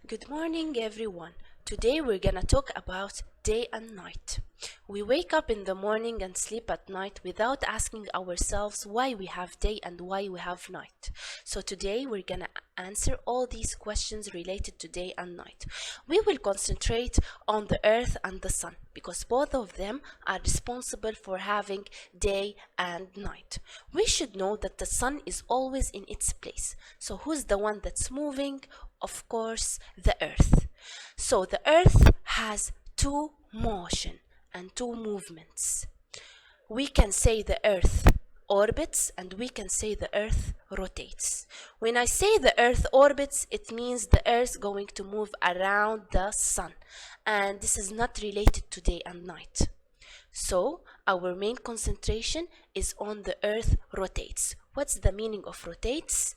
Good morning, everyone. Today we're gonna talk about day and night. We wake up in the morning and sleep at night without asking ourselves why we have day and why we have night. So today we're gonna answer all these questions related to day and night. We will concentrate on the earth and the sun because both of them are responsible for having day and night. We should know that the sun is always in its place. So who's the one that's moving? Of course, the earth. So the earth has two motion and two movements. We can say the earth orbits and we can say the earth rotates. When I say the earth orbits, it means the earth going to move around the sun, and this is not related to day and night. So our main concentration is on the earth rotates. What's the meaning of rotates?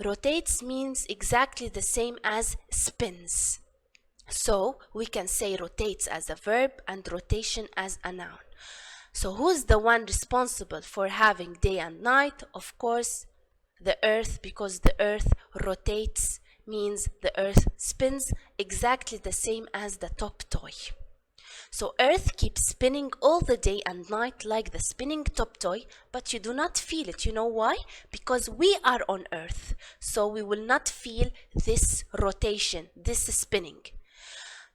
Rotates means exactly the same as spins. So we can say rotates as a verb and rotation as a noun. So who's the one responsible for having day and night? Of course, the earth, because the earth rotates means the earth spins exactly the same as the top toy. So earth keeps spinning all the day and night like the spinning top toy, but you do not feel it. You know why? Because we are on earth, so we will not feel this rotation, this spinning.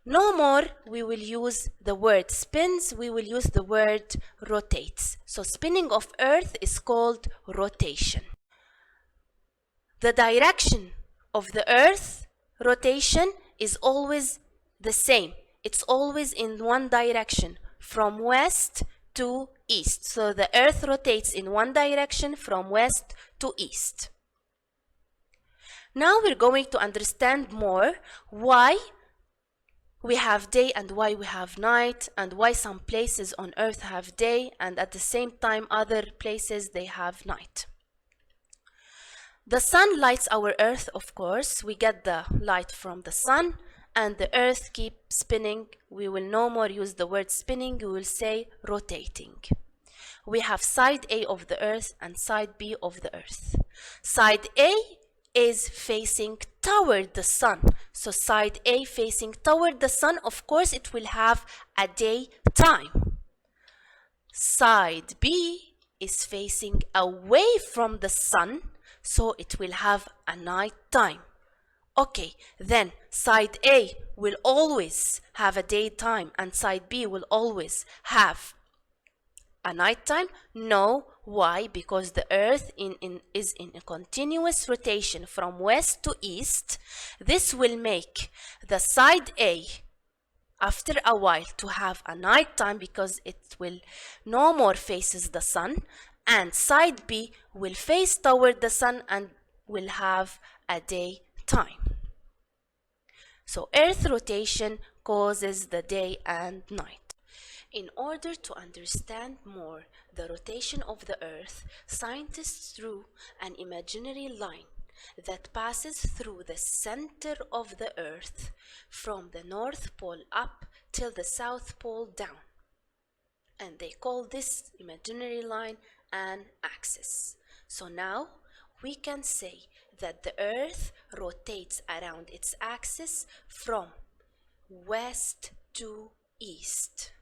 No more we will use the word spins, we will use the word rotates. So spinning of earth is called rotation. The direction of the earth rotation is always the same. It's always in one direction, from west to east. So the earth rotates in one direction from west to east. Now we're going to understand more why we have day and why we have night, and why some places on earth have day and at the same time other places they have night. The sun lights our earth, of course. We get the light from the sun, and the earth keeps spinning. We will no more use the word spinning, we will say rotating. We have side A of the earth and side B of the earth. Side A is facing toward the sun. So side A facing toward the sun, of course it will have a day time. Side B is facing away from the sun, so it will have a night time. Okay, then side A will always have a daytime and side B will always have a nighttime? No. Why? Because the earth is in a continuous rotation from west to east. This will make the side A after a while to have a nighttime because it will no more faces the sun, and side B will face toward the sun and will have a daytime. So earth rotation causes the day and night. In order to understand more the rotation of the earth, scientists drew an imaginary line that passes through the center of the earth from the North Pole up till the South Pole down. And they call this imaginary line an axis. So now we can say that the earth rotates around its axis from west to east.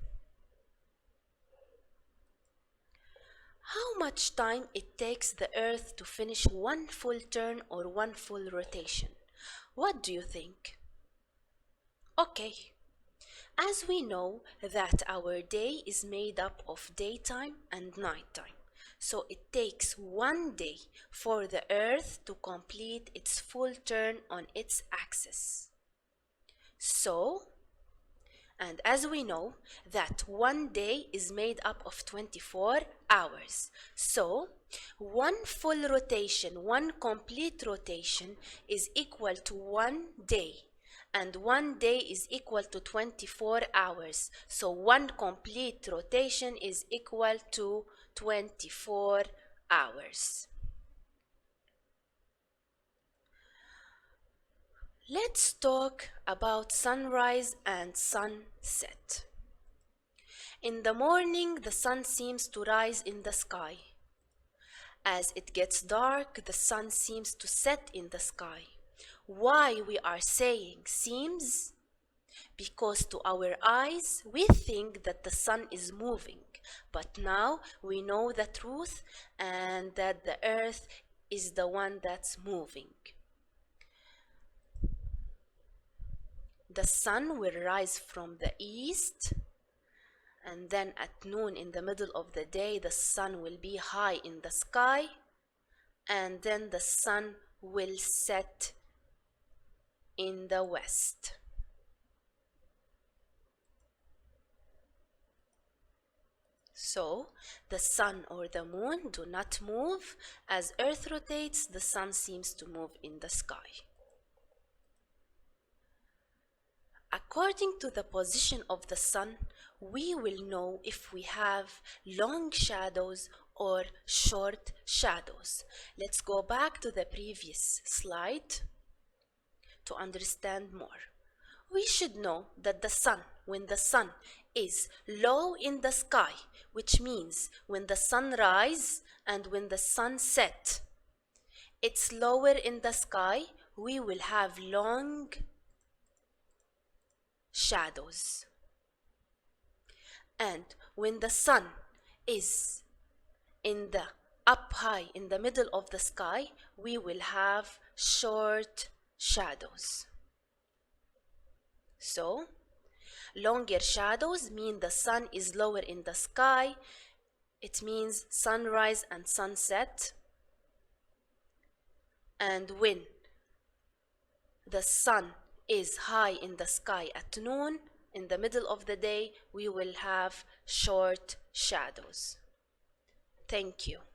How much time it takes the earth to finish one full turn or one full rotation? What do you think? Okay, as we know that our day is made up of daytime and nighttime, so it takes one day for the earth to complete its full turn on its axis. And as we know that one day is made up of 24 hours. So one full rotation, one complete rotation is equal to one day. And one day is equal to 24 hours. So one complete rotation is equal to 24 hours. Let's talk about sunrise and sunset. In the morning, the sun seems to rise in the sky. As it gets dark, the sun seems to set in the sky. Why we are saying seems? Because to our eyes, we think that the sun is moving, but now we know the truth and that the earth is the one that's moving. The sun will rise from the east, and then at noon in the middle of the day, the sun will be high in the sky, and then the sun will set in the west. So, the sun or the moon do not move. As Earth rotates, the sun seems to move in the sky. According to the position of the sun, we will know if we have long shadows or short shadows. Let's go back to the previous slide to understand more. We should know that the sun, when the sun is low in the sky, which means when the sun rises and when the sun sets, it's lower in the sky, we will have long shadows. And when the sun is in the up high in the middle of the sky, we will have short shadows. So, longer shadows mean the sun is lower in the sky. It means sunrise and sunset. And when the sun is high in the sky at noon, in the middle of the day, we will have short shadows. Thank you.